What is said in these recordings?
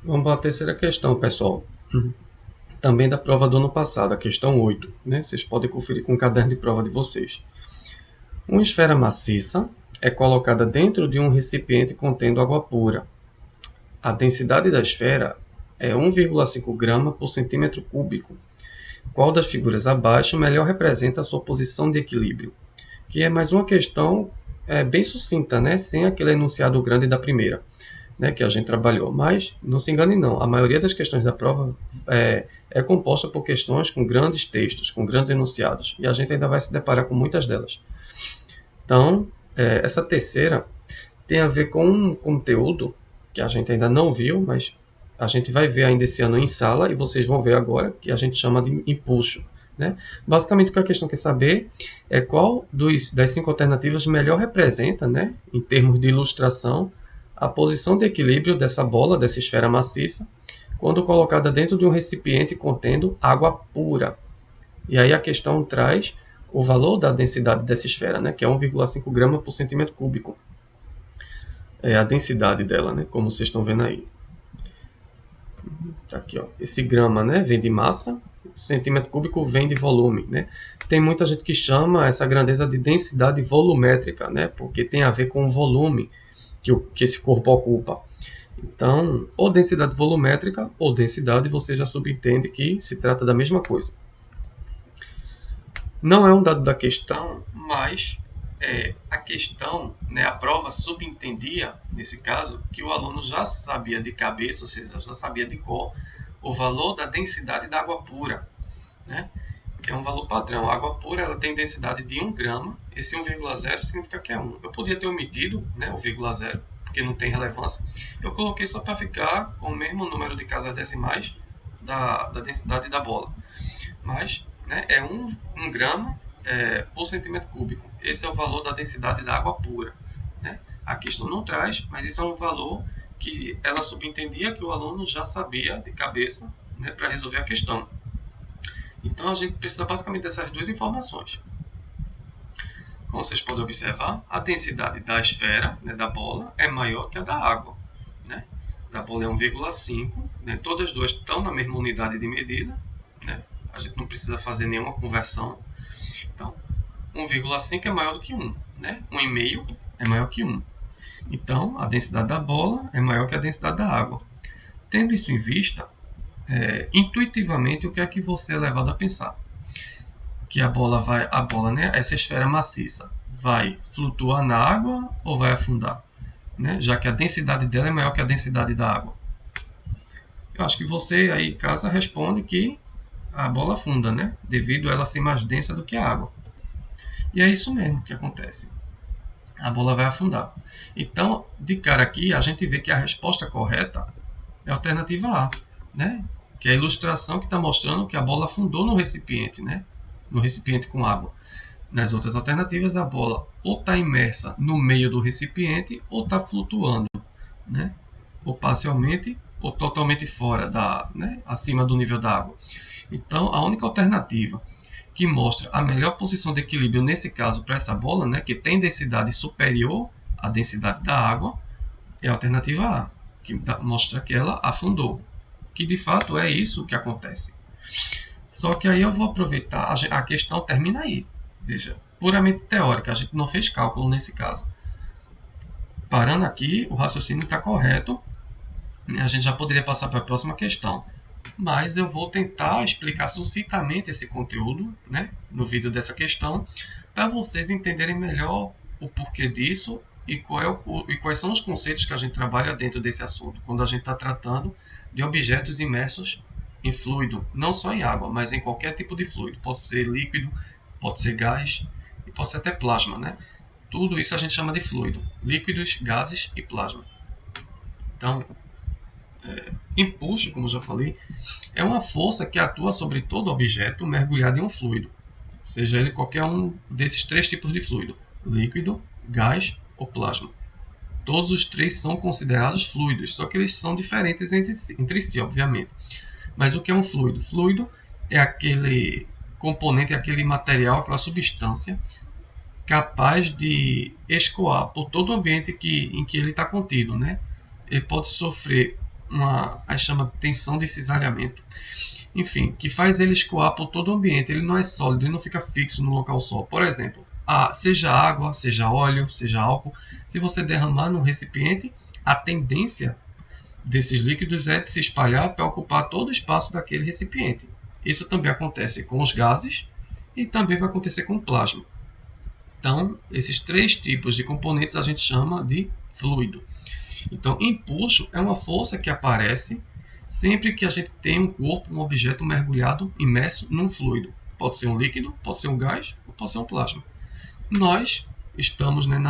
Vamos para a terceira questão, pessoal. Também da prova do ano passado, a questão 8, né? Vocês podem conferir com o caderno de prova de vocês. Uma esfera maciça é colocada dentro de um recipiente contendo água pura. A densidade da esfera é 1,5 grama por centímetro cúbico. Qual das figuras abaixo melhor representa a sua posição de equilíbrio? Que é mais uma questão bem sucinta, né? Sem aquele enunciado grande da primeira, né? Que a gente trabalhou. Mas não se engane não, a maioria das questões da prova é composta por questões com grandes textos, com grandes enunciados. E a gente ainda vai se deparar com muitas delas. Então, essa terceira tem a ver com um conteúdo que a gente ainda não viu, mas a gente vai ver ainda esse ano em sala e vocês vão ver agora, que a gente chama de impulso. Né? Basicamente, o que a questão quer saber é qual das cinco alternativas melhor representa, né, em termos de ilustração, a posição de equilíbrio dessa bola, dessa esfera maciça, quando colocada dentro de um recipiente contendo água pura. E aí a questão traz o valor da densidade dessa esfera, né, que é 1,5 grama por centímetro cúbico. É a densidade dela, né, como vocês estão vendo aí. Tá aqui, ó. Esse grama, né, vem de massa, centímetro cúbico vem de volume, né? Tem muita gente que chama essa grandeza de densidade volumétrica, né, porque tem a ver com o volume que esse corpo ocupa. Então, ou densidade volumétrica ou densidade, você já subentende que se trata da mesma coisa. Não é um dado da questão, mas a questão, né, a prova subentendia, nesse caso, que o aluno já sabia de cabeça, ou seja, já sabia de cor, o valor da densidade da água pura, né? Que é um valor padrão. A água pura ela tem densidade de 1 grama, esse 1,0 significa que é 1. Eu podia ter omitido, né, o vírgula zero, porque não tem relevância. Eu coloquei só para ficar com o mesmo número de casas decimais da densidade da bola. Mas, né, é 1 grama por centímetro cúbico. Esse é o valor da densidade da água pura. Né? A questão não traz, mas isso é um valor que ela subentendia que o aluno já sabia de cabeça, né, para resolver a questão. Então a gente precisa basicamente dessas duas informações. Como vocês podem observar, a densidade da esfera, né, da bola, é maior que a da água. Né? Da bola é 1,5, né? Todas as duas estão na mesma unidade de medida. Né? A gente não precisa fazer nenhuma conversão. Então, 1,5 é maior do que 1. Né? 1,5 é maior que 1. Então, a densidade da bola é maior que a densidade da água. Tendo isso em vista, intuitivamente, o que é que você é levado a pensar? Que a bola, né, essa esfera maciça, vai flutuar na água ou vai afundar? Né? Já que a densidade dela é maior que a densidade da água. Eu acho que você aí em casa responde que a bola afunda, né? Devido a ela ser mais densa do que a água. E é isso mesmo que acontece. A bola vai afundar. Então, de cara aqui, a gente vê que a resposta correta é a alternativa A, né? Que é a ilustração que está mostrando que a bola afundou no recipiente, né? No recipiente com água. Nas outras alternativas, a bola ou está imersa no meio do recipiente ou está flutuando, né? Ou parcialmente ou totalmente fora né? Acima do nível da água. Então, a única alternativa que mostra a melhor posição de equilíbrio nesse caso para essa bola, né, que tem densidade superior à densidade da água, é a alternativa A, que mostra que ela afundou, que de fato é isso que acontece. Só que aí eu vou aproveitar, a questão termina aí, veja, puramente teórica, a gente não fez cálculo nesse caso. Parando aqui, o raciocínio está correto, a gente já poderia passar para a próxima questão. Mas eu vou tentar explicar sucintamente esse conteúdo, né, no vídeo dessa questão, para vocês entenderem melhor o porquê disso e, e quais são os conceitos que a gente trabalha dentro desse assunto, quando a gente está tratando de objetos imersos em fluido, não só em água, mas em qualquer tipo de fluido. Pode ser líquido, pode ser gás e pode ser até plasma, né? Tudo isso a gente chama de fluido, líquidos, gases e plasma. Então, impulso, como eu já falei, é uma força que atua sobre todo objeto mergulhado em um fluido, seja ele qualquer um desses três tipos de fluido: líquido, gás ou plasma. Todos os três são considerados fluidos, só que eles são diferentes entre si, obviamente. Mas o que é um fluido? Fluido é aquele componente, aquele material, aquela substância capaz de escoar por todo o ambiente em que ele está contido. Né? Ele pode sofrer a chama de tensão de cisalhamento, enfim, que faz ele escoar por todo o ambiente. Ele não é sólido, ele não fica fixo no local só. Por exemplo, seja água, seja óleo, seja álcool, se você derramar num recipiente, a tendência desses líquidos é de se espalhar para ocupar todo o espaço daquele recipiente. Isso também acontece com os gases e também vai acontecer com o plasma. Então, esses três tipos de componentes a gente chama de fluido. Então, impulso é uma força que aparece sempre que a gente tem um corpo, um objeto mergulhado, imerso num fluido. Pode ser um líquido, pode ser um gás ou pode ser um plasma. Nós estamos, né,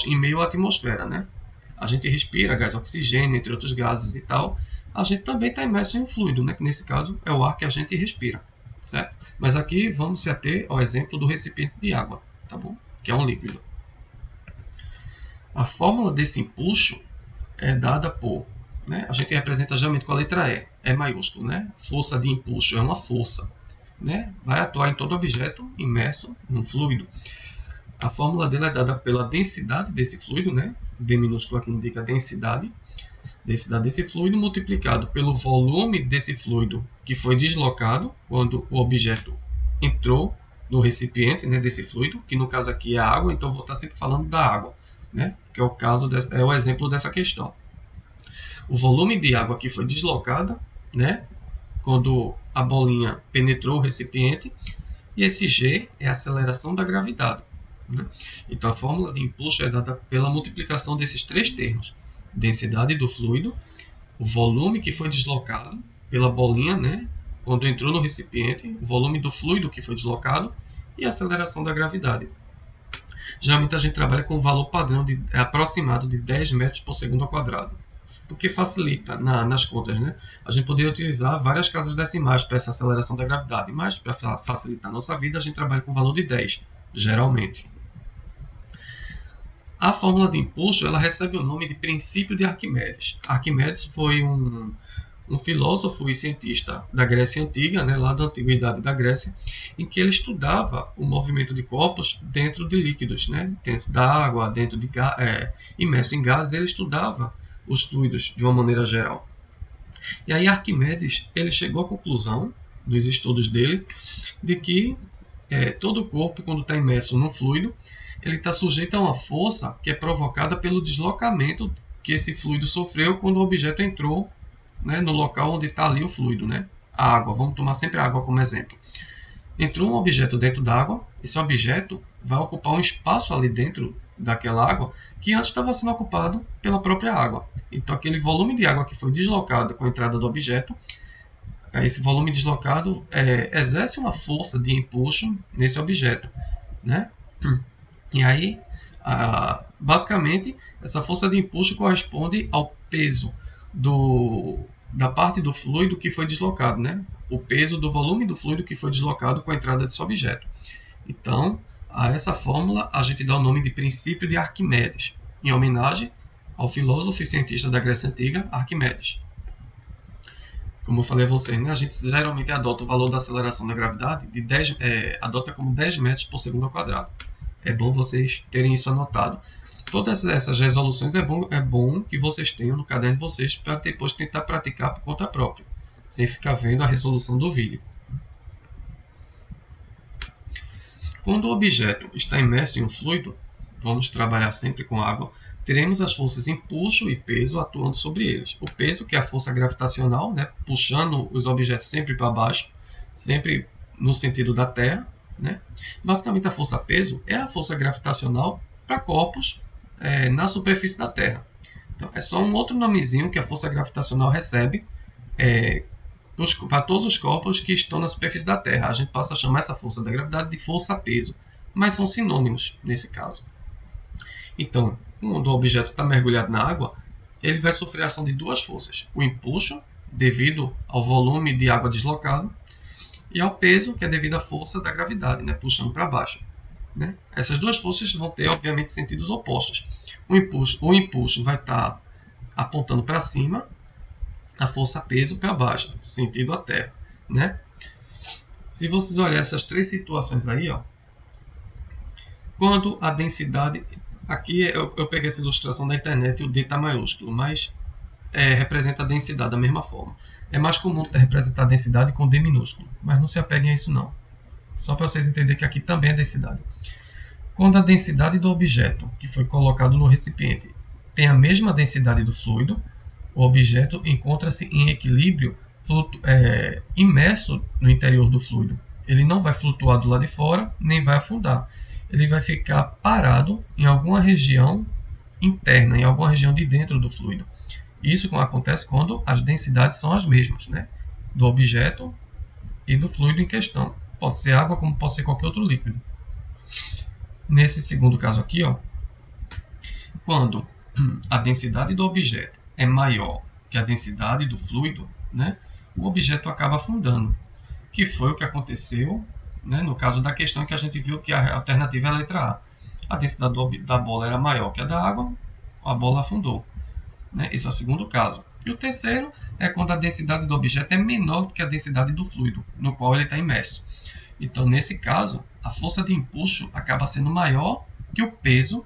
em meio à atmosfera, né? A gente respira gás oxigênio, entre outros gases e tal. A gente também está imerso em um fluido, né? Que nesse caso é o ar que a gente respira, certo? Mas aqui vamos se ater ao exemplo do recipiente de água, tá bom? Que é um líquido. A fórmula desse impulso é dada por, né? A gente representa geralmente com a letra E maiúsculo, né? Força de impulso é uma força, né? Vai atuar em todo objeto imerso num fluido. A fórmula dele é dada pela densidade desse fluido, né? D minúsculo aqui indica a densidade desse fluido multiplicado pelo volume desse fluido que foi deslocado quando o objeto entrou no recipiente, né, desse fluido, que no caso aqui é a água, então eu vou estar sempre falando da água, né? Que é o exemplo dessa questão. O volume de água que foi deslocada, né, quando a bolinha penetrou o recipiente, e esse G é a aceleração da gravidade, né? Então a fórmula de impulso é dada pela multiplicação desses três termos: densidade do fluido, o volume que foi deslocado pela bolinha, né, quando entrou no recipiente, o volume do fluido que foi deslocado e a aceleração da gravidade. Geralmente a gente trabalha com um valor padrão aproximado de 10 metros por segundo ao quadrado, porque facilita nas contas, né? A gente poderia utilizar várias casas decimais para essa aceleração da gravidade, mas para facilitar a nossa vida a gente trabalha com o valor de 10, geralmente. A fórmula de impulso ela recebe o nome de princípio de Arquimedes. Arquimedes foi um filósofo e cientista da Grécia Antiga, né, lá da antiguidade da Grécia, em que ele estudava o movimento de corpos dentro de líquidos, né, dentro da água, imerso em gases, ele estudava os fluidos de uma maneira geral. E aí Arquimedes ele chegou à conclusão, dos estudos dele, de que todo o corpo, quando está imerso num fluido, ele está sujeito a uma força que é provocada pelo deslocamento que esse fluido sofreu quando o objeto entrou, né, no local onde está ali o fluido, né? A água, vamos tomar sempre a água como exemplo. Entrou um objeto dentro da água, esse objeto vai ocupar um espaço ali dentro daquela água que antes estava sendo ocupado pela própria água. Então aquele volume de água que foi deslocado com a entrada do objeto, esse volume deslocado exerce uma força de impulso nesse objeto, né? E aí, basicamente, essa força de impulso corresponde ao peso da parte do fluido que foi deslocado, né? O peso do volume do fluido que foi deslocado com a entrada desse objeto. Então, a essa fórmula a gente dá o nome de princípio de Arquimedes, em homenagem ao filósofo e cientista da Grécia Antiga, Arquimedes. Como eu falei a vocês, né? A gente geralmente adota o valor da aceleração da gravidade de 10, adota como 10 metros por segundo ao quadrado. É bom vocês terem isso anotado. Todas essas resoluções é bom que vocês tenham no caderno de vocês para depois tentar praticar por conta própria, sem ficar vendo a resolução do vídeo. Quando o objeto está imerso em um fluido, vamos trabalhar sempre com água, teremos as forças impulso e peso atuando sobre eles. O peso, que é a força gravitacional, né, puxando os objetos sempre para baixo, sempre no sentido da Terra, né? Basicamente, a força-peso é a força gravitacional para corpos na superfície da Terra. Então, é só um outro nomezinho que a força gravitacional recebe para todos os corpos que estão na superfície da Terra. A gente passa a chamar essa força da gravidade de força-peso, mas são sinônimos nesse caso. Então, quando o objeto está mergulhado na água, ele vai sofrer a ação de duas forças: o impulso, devido ao volume de água deslocado, e ao peso, que é devido à força da gravidade, né, puxando para baixo. Né? Essas duas forças vão ter, obviamente, sentidos opostos. O impulso vai estar apontando para cima, a força-peso para baixo, sentido a terra. Né? Se vocês olharem essas três situações aí, ó, quando a densidade... Aqui eu peguei essa ilustração da internet e o D está maiúsculo, mas representa a densidade da mesma forma. É mais comum representar a densidade com D minúsculo, mas não se apeguem a isso não. Só para vocês entenderem que aqui também é densidade. Quando a densidade do objeto que foi colocado no recipiente tem a mesma densidade do fluido, o objeto encontra-se em equilíbrio imerso no interior do fluido. Ele não vai flutuar do lado de fora, nem vai afundar. Ele vai ficar parado em alguma região interna, em alguma região de dentro do fluido. Isso acontece quando as densidades são as mesmas, né? Do objeto e do fluido em questão. Pode ser água, como pode ser qualquer outro líquido. Nesse segundo caso aqui, ó, quando a densidade do objeto é maior que a densidade do fluido, né, o objeto acaba afundando, que foi o que aconteceu, né, no caso da questão que a gente viu que a alternativa é a letra A. A densidade da bola era maior que a da água, a bola afundou. Né? Esse é o segundo caso. E o terceiro é quando a densidade do objeto é menor do que a densidade do fluido, no qual ele está imerso. Então, nesse caso, a força de empuxo acaba sendo maior que o peso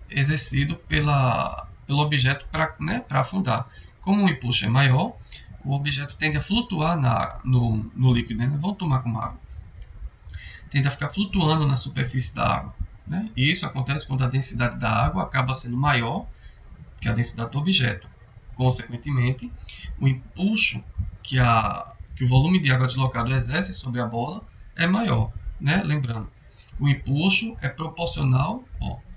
exercido pelo objeto para afundar. Como o empuxo é maior, o objeto tende a flutuar no líquido. Né? Vamos tomar como água. Tende a ficar flutuando na superfície da água. Né? E isso acontece quando a densidade da água acaba sendo maior que a densidade do objeto. Consequentemente, o empuxo que o volume de água deslocado exerce sobre a bola é maior. Né? Lembrando, o empuxo é proporcional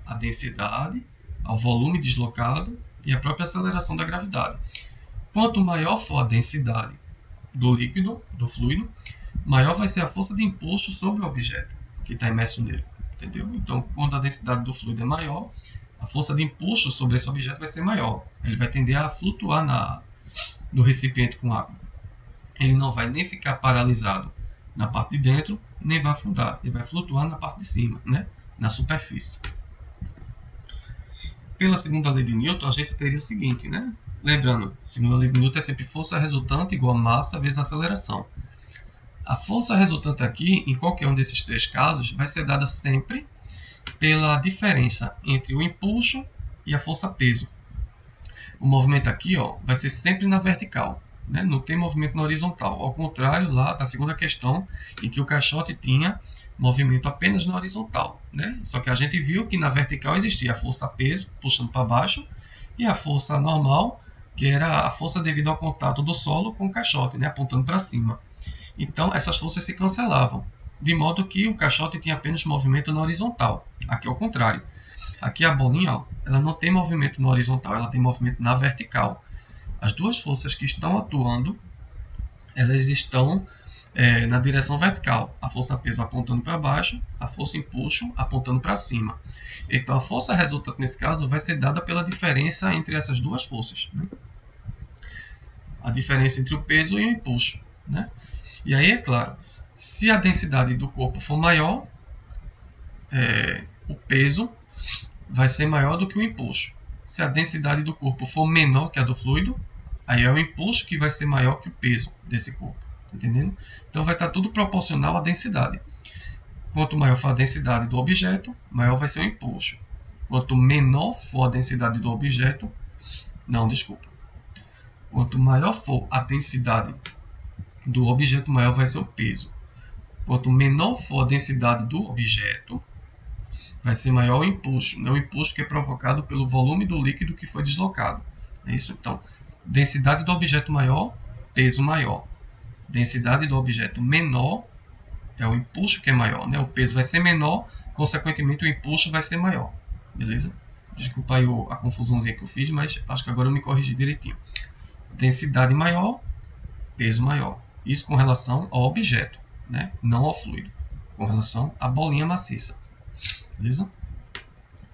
à densidade, ao volume deslocado e à própria aceleração da gravidade. Quanto maior for a densidade do líquido, do fluido, maior vai ser a força de impulso sobre o objeto que está imerso nele. Entendeu? Então, quando a densidade do fluido é maior, a força de impulso sobre esse objeto vai ser maior. Ele vai tender a flutuar no recipiente com água. Ele não vai nem ficar paralisado na parte de dentro, nem vai afundar. Ele vai flutuar na parte de cima, né? Na superfície. Pela segunda lei de Newton, a gente teria o seguinte, né? Lembrando, a segunda lei de Newton é sempre força resultante igual a massa vezes aceleração. A força resultante aqui, em qualquer um desses três casos, vai ser dada sempre pela diferença entre o impulso e a força-peso. O movimento aqui vai ser sempre na vertical, né? Não tem movimento na horizontal. Ao contrário, lá da segunda questão, em que o caixote tinha movimento apenas na horizontal. Né? Só que a gente viu que na vertical existia a força-peso, puxando para baixo, e a força normal, que era a força devido ao contato do solo com o caixote, né? Apontando para cima. Então, essas forças se cancelavam, de modo que o caixote tinha apenas movimento na horizontal. Aqui é o contrário. Aqui a bolinha, ela não tem movimento na horizontal, ela tem movimento na vertical. As duas forças que estão atuando, elas estão na direção vertical. A força peso apontando para baixo, a força impulso apontando para cima. Então, a força resultante nesse caso vai ser dada pela diferença entre essas duas forças. Né? A diferença entre o peso e o impulso. Né? E aí, é claro, se a densidade do corpo for maior, o peso vai ser maior do que o impulso. Se a densidade do corpo for menor que a do fluido, aí é o impulso que vai ser maior que o peso desse corpo. Entendendo? Então vai estar tudo proporcional à densidade. Quanto maior for a densidade do objeto, maior vai ser o impulso. Quanto menor for a densidade do objeto, Quanto maior for a densidade do objeto, maior vai ser o peso. Quanto menor for a densidade do objeto, vai ser maior o impulso. Né? O impulso que é provocado pelo volume do líquido que foi deslocado. É isso? Então, densidade do objeto maior, peso maior. Densidade do objeto menor é o impulso que é maior. Né? O peso vai ser menor, consequentemente o impulso vai ser maior. Beleza? Desculpa aí a confusãozinha que eu fiz, mas acho que agora eu me corrigi direitinho. Densidade maior, peso maior. Isso com relação ao objeto, né? Não ao fluido. Com relação à bolinha maciça. Beleza?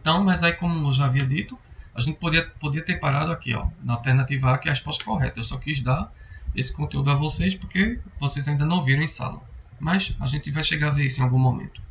Então, mas aí como eu já havia dito, a gente podia ter parado aqui, na alternativa A, que é a resposta correta. Eu só quis dar esse conteúdo a vocês porque vocês ainda não viram em sala. Mas a gente vai chegar a ver isso em algum momento.